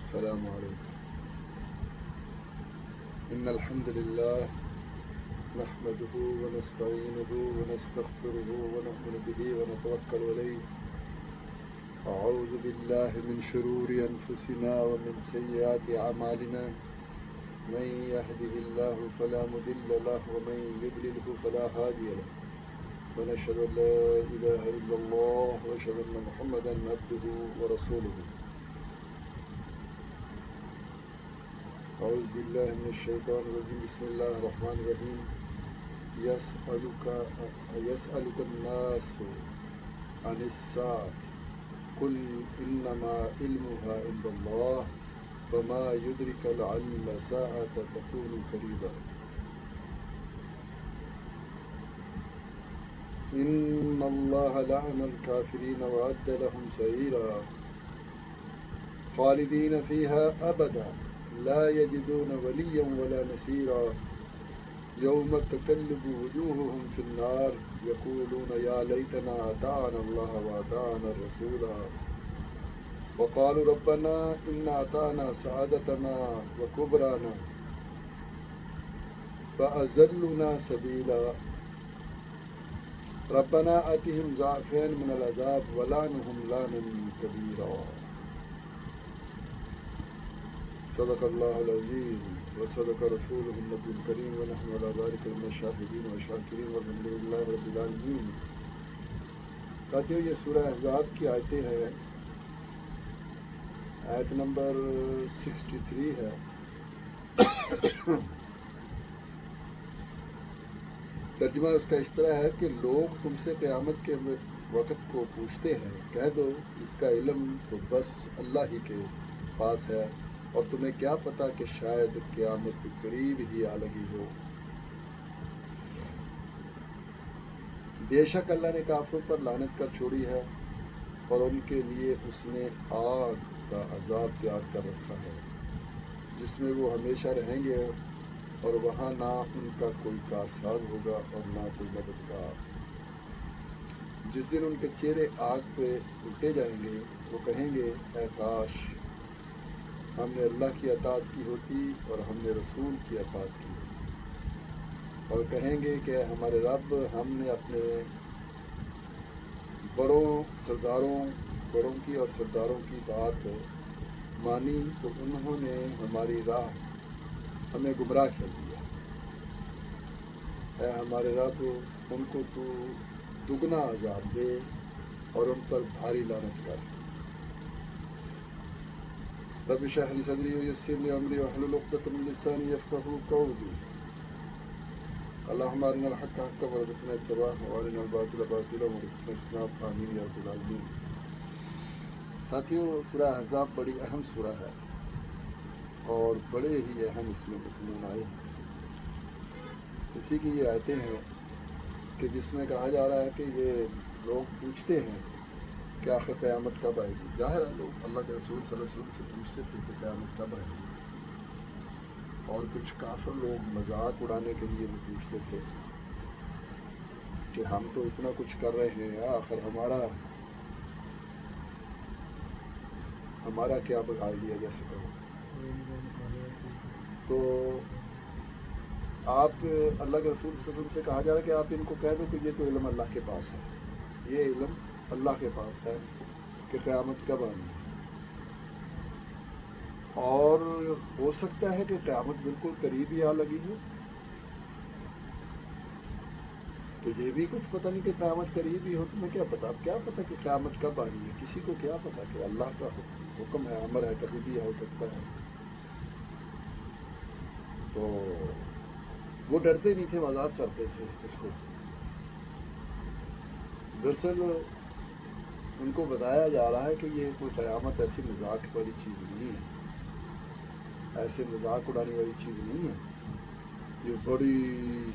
السلام عليكم. إن الحمد لله نحمده ونستعينه ونستغفره ونؤمن به ونتوكل عليه. أعوذ بالله من شرور أنفسنا ومن سيئات أعمالنا. من يهده الله فلا مضل له ومن يضلله فلا هادي له. ونشهد أن لا إله إلا الله وأشهد أن محمدا عبده ورسوله. أعوذ بالله من الشيطان الرجيم. بسم الله الرحمن الرحيم. يسألك الناس عن الساعة قل إنما علمها عند الله وما يدرك لعل الساعة تكون قريبا. إن الله لعن الكافرين وأعد لهم سعيرا خالدين فيها أبدا لا يجدون وليا ولا نصيرا. يوم تقلب وجوههم في النار يقولون يا ليتنا أطعنا الله وأطعنا الرسول وقالوا ربنا إنا أطعنا سعادتنا وكبرانا فأزلنا سبيلا. ربنا آتهم ضعفين من العذاب ولعنهم لعنا كبيرا. صدق الله العظيم وصدق رسوله النبي الكريم ونحن على ذلك من الشاهدين والشاکرین والحمد للہ رب العالمین. ساتھیو، یہ سورہ احزاب کی آیتیں ہیں. آیت نمبر 63 ہے. ترجمہ اس کا اس طرح ہے کہ لوگ تم سے قیامت کے وقت کو پوچھتے ہیں، کہہ دو اس کا علم تو بس اللہ ہی کے پاس ہے، اور تمہیں کیا پتا کہ شاید قیامت قریب ہی آ لگی ہو. بے شک اللہ نے کافروں پر لعنت کر چھوڑی ہے اور ان کے لیے اس نے آگ کا عذاب تیار کر رکھا ہے جس میں وہ ہمیشہ رہیں گے، اور وہاں نہ ان کا کوئی کارساز ہوگا اور نہ کوئی مددگار. جس دن ان کے چہرے آگ پہ الٹے جائیں گے، وہ کہیں گے اے کاش ہم نے اللہ کی اطاعت کی ہوتی اور ہم نے رسول کی اطاعت کی ہوتی. اور کہیں گے کہ ہمارے رب، ہم نے اپنے بڑوں کی اور سرداروں کی بات مانی تو انہوں نے ہماری راہ ہمیں گمراہ کر دیا. اے ہمارے رب، ان کو تو دگنا عذاب دے اور ان پر بھاری لعنت کر. رب اشرح لي صدري ويسر لي امري واحلل عقدة من لساني يفقهوا قولي. اللهم ارنا الحق حقا وارزقنا اتباعه وارنا الباطل باطلا وارزقنا اجتنابه. آمین یا رب العالمین. ساتھیو، سورہ احزاب بڑی اہم سورہ ہے اور بڑے ہی اہم اس میں مضمون آئے ہیں. اسی کی یہ آیتیں ہیں کہ جس میں کہا جا رہا ہے کہ یہ لوگ پوچھتے ہیں کہ آخر قیامت کب آئے گی. ظاہر ہے لوگ اللہ کے رسول صلی اللہ علیہ وسلم سے پوچھتے تھے کہ قیامت کب آئے گی، اور کچھ کافر لوگ مذاق اڑانے کے لیے بھی پوچھتے تھے کہ ہم تو اتنا کچھ کر رہے ہیں، آخر ہمارا کیا بگاڑ لیا جا سکا. تو آپ اللہ کے رسول صلی اللہ علیہ وسلم سے کہا جا رہا ہے کہ آپ ان کو کہہ دو کہ یہ تو علم اللہ کے پاس ہے، یہ علم اللہ کے پاس ہے کہ قیامت کب آنی ہے. اور ہو سکتا ہے کہ قیامت بالکل قریب ہی آ لگی ہو. تو یہ بھی کچھ پتہ نہیں کہ قیامت قریب ہی ہو. تمہیں کیا پتا؟ اب کیا پتا کہ قیامت کب آنی ہے؟ کسی کو کیا پتا کہ اللہ کا حکم ہے، امر ہے، کبھی بھی ہو سکتا ہے. تو وہ ڈرتے نہیں تھے، مذاق کرتے تھے اس کو. دراصل ان کو بتایا جا رہا ہے کہ یہ کوئی قیامت ایسی مذاق والی چیز نہیں ہے، ایسے مذاق اڑانے والی چیز نہیں ہے. یہ بڑی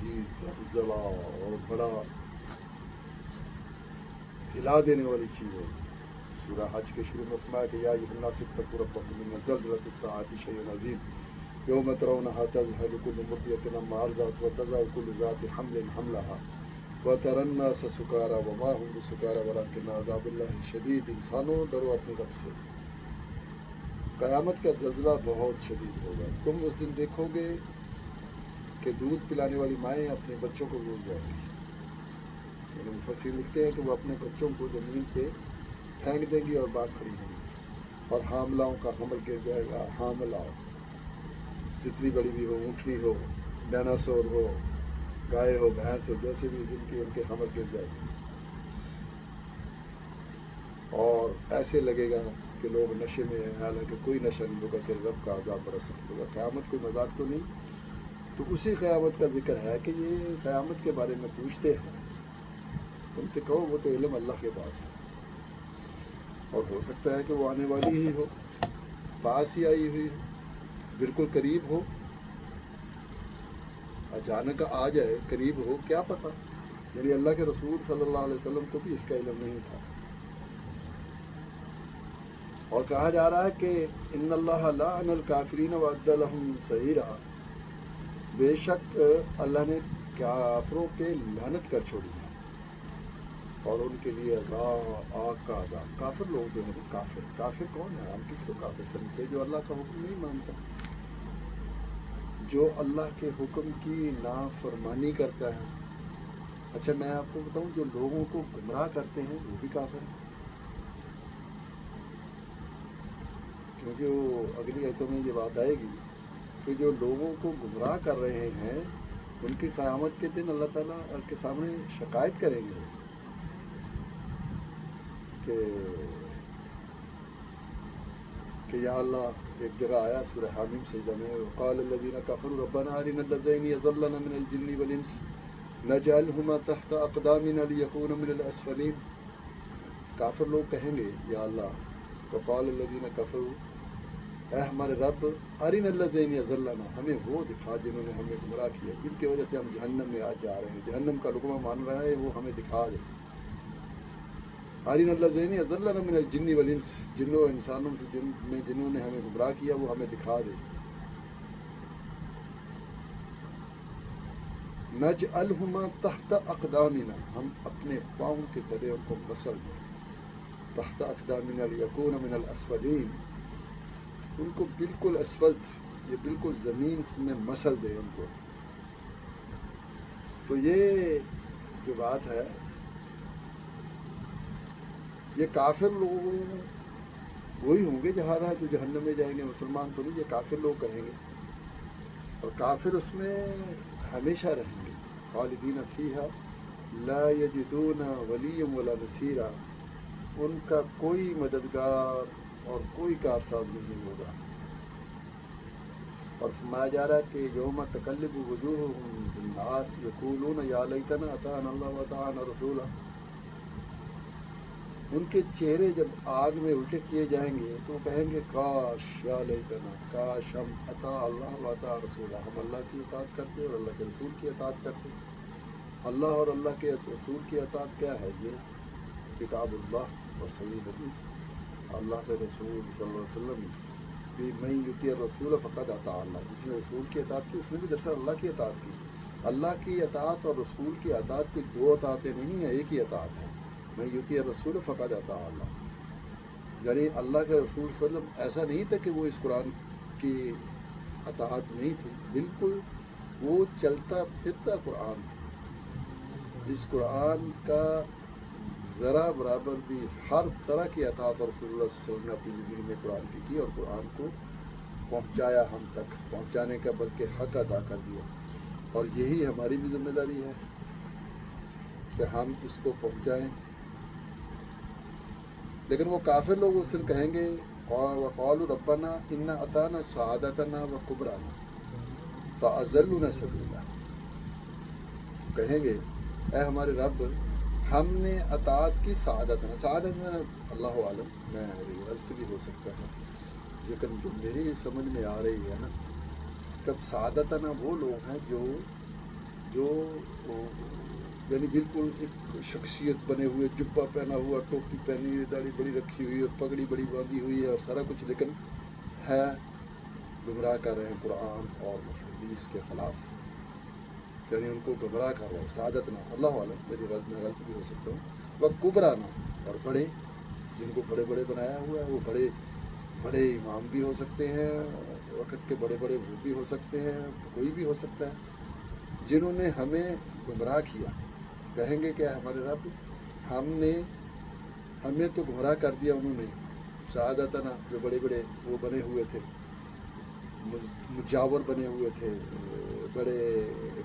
ہی زلزلہ اور بڑا ہلا دینے والی چیز ہے. سورہ حج کے شروع میں فرمایا کہ یا ایھا الناس اتقوا ربکم ان زلزلۃ الساعۃ شیء عظیم یوم ترونها تذهل كل مرضعة عما أرضعت وتضع كل ذات حمل حملها وترى الناس سکارى وما هم بسکارى ولكن عذاب اللہ شدید. انسانوں ڈرو اپنے رب سے. قیامت کا زلزلہ بہت شدید ہوگا. تم اس دن دیکھو گے کہ دودھ پلانے والی مائیں اپنے بچوں کو بھول جائیں گی. یعنی مفسر لکھتے ہیں کہ وہ اپنے بچوں کو زمین پہ پھینک دیں گی اور بھاگ کھڑی ہوں گی، اور حاملاؤں کا حمل گر جائے گا. حاملہ جتنی بڑی بھی ہو، اونٹنی ہو، ڈائناسور ہو، گائے ہو، بھینس ہو، جیسے بھی جن کی ان کے حمل گر جائے گی. اور ایسے لگے گا کہ لوگ نشے میں ہیں، حالانکہ کوئی نشہ نہیں ہوگا کہ رب کا عذاب برس سکتا ہوگا. قیامت کوئی مذاق تو نہیں. تو اسی قیامت کا ذکر ہے کہ یہ قیامت کے بارے میں پوچھتے ہیں. ان سے کہو وہ تو علم اللہ کے پاس ہے، اور ہو سکتا ہے کہ وہ آنے والی ہی ہو، پاس ہی آئی ہوئی ہو، بالکل قریب ہو، اچانک آ جائے، قریب ہو، کیا پتہ. یعنی اللہ کے رسول صلی اللہ علیہ وسلم کو بھی اس کا علم نہیں تھا. اور کہا جا رہا ہے کہ ان اللہ لعن الکافرین وعد لهم سعیرا، بے شک اللہ نے کافروں پہ لعنت کر چھوڑی ہے اور ان کے لیے عذاب، آگ کا عذاب. کافر لوگ جو ہے نا، کافر کون ہے؟ ہم کس کو کافر سمجھتے؟ جو اللہ کا حکم نہیں مانتا، جو اللہ کے حکم کی نافرمانی کرتا ہے. اچھا میں آپ کو بتاؤں، جو لوگوں کو گمراہ کرتے ہیں وہ بھی کافر ہیں، کیونکہ وہ اگلی آیتوں میں یہ بات آئے گی کہ جو لوگوں کو گمراہ کر رہے ہیں ان کی قیامت کے دن اللہ تعالیٰ کے سامنے شکایت کریں گے کہ یا اللہ. ایک جگہ آیا سورہ حامیم سجدہ میں، وقال الذین کفروا ربنا ارنا الذین یضلنا من الجن والانس نجعلہما تحت اقدامنا لیکونا من الاسفلین. کافر لوگ کہیں گے یا اللہ، وقال الذین کفروا، اے ہمارے رب، ارنا الذین یضلنا، ہمیں وہ دکھا جنہوں نے ہمیں گمراہ کیا، جن کی وجہ سے ہم جہنم میں آج جا رہے ہیں، جہنم کا لقمہ مان رہا ہے، وہ ہمیں دکھا دے. ارنا الذین یضلنا من الجن والانس، جنوں انسانوں سے جنہوں نے ہمیں گمراہ کیا وہ ہمیں دکھا دے. نجعلہما تحت اقدامنا، ہم اپنے پاؤں کے تلے ان کو مسل دیں. تحت اقدامنا لیکون من الاسفلین، ان کو بالکل اسفلت، یہ بالکل زمین میں مسل دے ان کو. تو یہ جو بات ہے، یہ کافر لوگ وہی ہوں گے جہاں جو جہنم میں جائیں گے، مسلمان تو نہیں. یہ کافر لوگ کہیں گے، اور کافر اس میں ہمیشہ رہیں گے. خالدین فیہا لا یجدون ولیا ولا نصیرا، ان کا کوئی مددگار اور کوئی کارساز نہیں ہوگا. اور فرمایا جا رہا ہے کہ یوم تقلب وجوہہم فی النار یقولون یا لیتنا اطعنا اللہ واطعنا رسولا. ان کے چہرے جب آگ میں الٹے کیے جائیں گے تو وہ کہیں گے کاش، یا لیتنا، کاش ہم اطاع اللہ واطاع رسولہ، ہم اللہ کی اطاعت کرتے اور اللہ کے رسول کی اطاعت کرتے. اللہ اور اللہ کے رسول کی اطاعت کیا ہے؟ یہ کتاب اللہ اور صحیح حدیث. اللہ کے رسول صلی اللہ علیہ وسلم بھی من یطیع الرسول فقد اطاع اللہ، جس نے رسول کی اطاعت کی اس نے بھی دراصل اللہ کی اطاعت کی. اللہ کی اطاعت اور رسول کی اطاعت کوئی دو اطاعتیں نہیں ہیں، ایک ہی اطاعت ہے. من یطیع الرسول فقد اطاع اللہ، یعنی اللہ کے رسول صلی اللہ علیہ وسلم ایسا نہیں تھا کہ وہ اس قرآن کی اطاعت نہیں تھی، بالکل وہ چلتا پھرتا قرآن تھا. اس قرآن کا ذرا برابر بھی ہر طرح کی اطاعت رسول اللہ صلی اللہ علیہ وسلم نے اپنی زندگی میں قرآن کی اور قرآن کو پہنچایا، ہم تک پہنچانے کا بلکہ حق ادا کر دیا. اور یہی ہماری بھی ذمہ داری ہے کہ ہم اس کو پہنچائیں. لیکن وہ کافر لوگ اس دن کہیں گے وقالوا ربنا انا اطعنا سادتنا وکبرانا فاضلونا سبیلا، کہیں گے اے ہمارے رب، ہم نے اطاعت کی سعادتنا. سعادت میں اللہ عالم میں غلط بھی ہو سکتا ہے، لیکن جو میری سمجھ میں آ رہی ہے نا، کب سعادتنا وہ لوگ ہیں جو یعنی بالکل ایک شخصیت بنے ہوئے، جبہ پہنا ہوا، ٹوپی پہنی ہوئی، داڑھی بڑی رکھی ہوئی اور پگڑی بڑی باندھی ہوئی ہے اور سارا کچھ، لیکن ہے گمراہ کر رہے ہیں قرآن اور حدیث کے خلاف، یعنی ان کو گمراہ کر رہے ہیں. سعادتنا، اللہ عالم میری غلط بھی ہو سکتا ہوں. وہ کبرانا، اور بڑے، جن کو بڑے بڑے بنایا ہوا ہے، وہ بڑے بڑے امام بھی ہو سکتے ہیں، وقت کے بڑے بڑے وہ بھی ہو سکتے ہیں، کوئی بھی ہو سکتا ہے، جنہوں نے ہمیں گمراہ کیا. کہیں گے کہ ہمارے رب ہمیں تو گمراہ کر دیا انہوں نے. سعادتنا جو بڑے بڑے وہ بنے ہوئے تھے، مجاور بنے ہوئے تھے، بڑے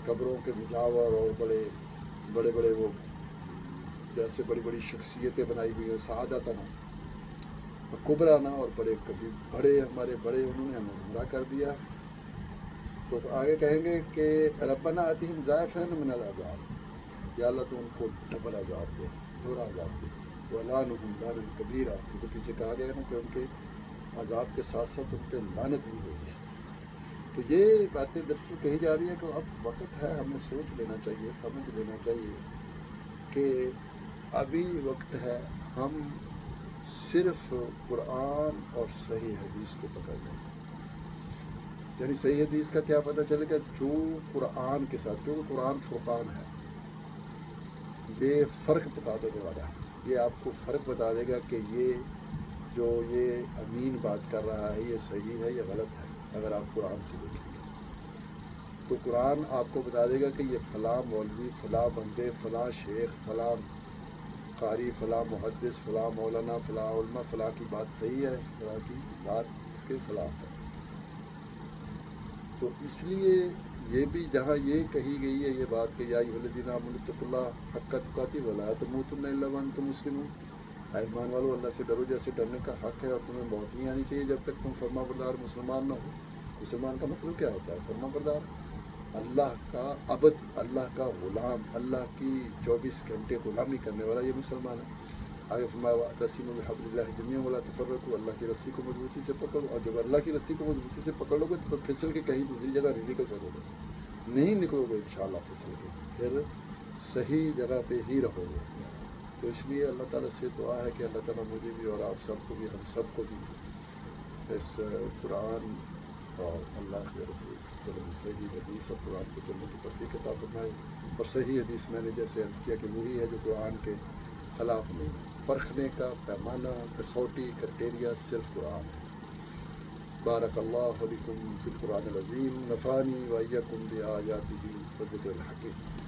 قبروں کے مجاور، اور بڑے بڑے بڑے وہ جیسے بڑی بڑی شخصیتیں بنائی ہوئی ہیں، سعادتنا کبرانا، اور بڑے کبھی بڑے ہمارے بڑے انہوں نے ہمیں گمراہ کر دیا. تو آگے کہیں گے کہ ربنا آتہم ضعفین من العذاب، یا اللہ تو ان کو ڈبل عذاب دے، دوہرا عذاب دے. وَلَعْنُهُمْ لَعْنًا كَبِيرًا، کیونکہ پیچھے کہا گیا نا کہ ان کے عذاب کے ساتھ ساتھ ان پہ لعنت بھی ہوگی. تو یہ باتیں دراصل کہی جا رہی ہیں کہ اب وقت ہے، ہمیں سوچ لینا چاہیے، سمجھ لینا چاہیے کہ ابھی وقت ہے ہم صرف قرآن اور صحیح حدیث کو پکڑ لیں. یعنی صحیح حدیث کا کیا پتہ چلے گا؟ جو قرآن کے ساتھ، کیونکہ قرآن فرقان ہے، یہ فرق بتا دینے والا ہے. یہ آپ کو فرق بتا دے گا کہ یہ امین بات کر رہا ہے، یہ صحیح ہے یا غلط ہے. اگر آپ قرآن سے دیکھیں گے تو قرآن آپ کو بتا دے گا کہ یہ فلاں مولوی، فلاں بندے، فلاں شیخ، فلاں قاری، فلاں محدث، فلاں مولانا، فلاں علماء، فلاں کی بات صحیح ہے، فلاں کی بات اس کے خلاف ہے. تو اس لیے یہ بھی جہاں یہ کہی گئی ہے یہ بات کہ یا ایھا الذین آمنوا اتقوا اللہ حق تقاته ولا تموتن الا وانتم مسلمون، ایمان والو اللہ سے ڈرو جیسے ڈرنے کا حق ہے، اور تمہیں موت نہیں آنی چاہیے جب تک تم فرما بردار مسلمان نہ ہو. مسلمان کا مطلب کیا ہوتا ہے؟ فرما بردار، اللہ کا عبد، اللہ کا غلام، اللہ کی 24 گھنٹے غلامی کرنے والا، یہ مسلمان ہے. آگے فرمایا واعتصموا بحبل اللہ جميعا ولا تفرقوا، اللہ کی رسی کو مضبوطی سے پکڑو، اور جب اللہ کی رسی کو مضبوطی سے پکڑ لو گے تو پھسل کے کہیں دوسری جگہ نہیں نکل سکو گے، نہیں نکلو گے انشاءاللہ پھسل کے، پھر صحیح جگہ پہ ہی رہو گے. تو اس لیے اللہ تعالیٰ سے دعا ہے کہ اللہ تعالیٰ مجھے بھی اور آپ سب کو بھی، ہم سب کو بھی اس قرآن اور اللہ کے رسول صلی اللہ علیہ وسلم صحیح حدیث اور قرآن کو چلنے کی توفیق عطا فرمائے. اور صحیح حدیث میں نے جیسے عرض کیا کہ وہی ہے جو قرآن کے خلاف میں پرکھنے کا پیمانہ، کسوٹی، کرٹیریا صرف قرآن ہے. بارک اللہ لکم فی القرآن العظیم، نفعنی و ایاکم بآیاتہ و ذکر الحکیم.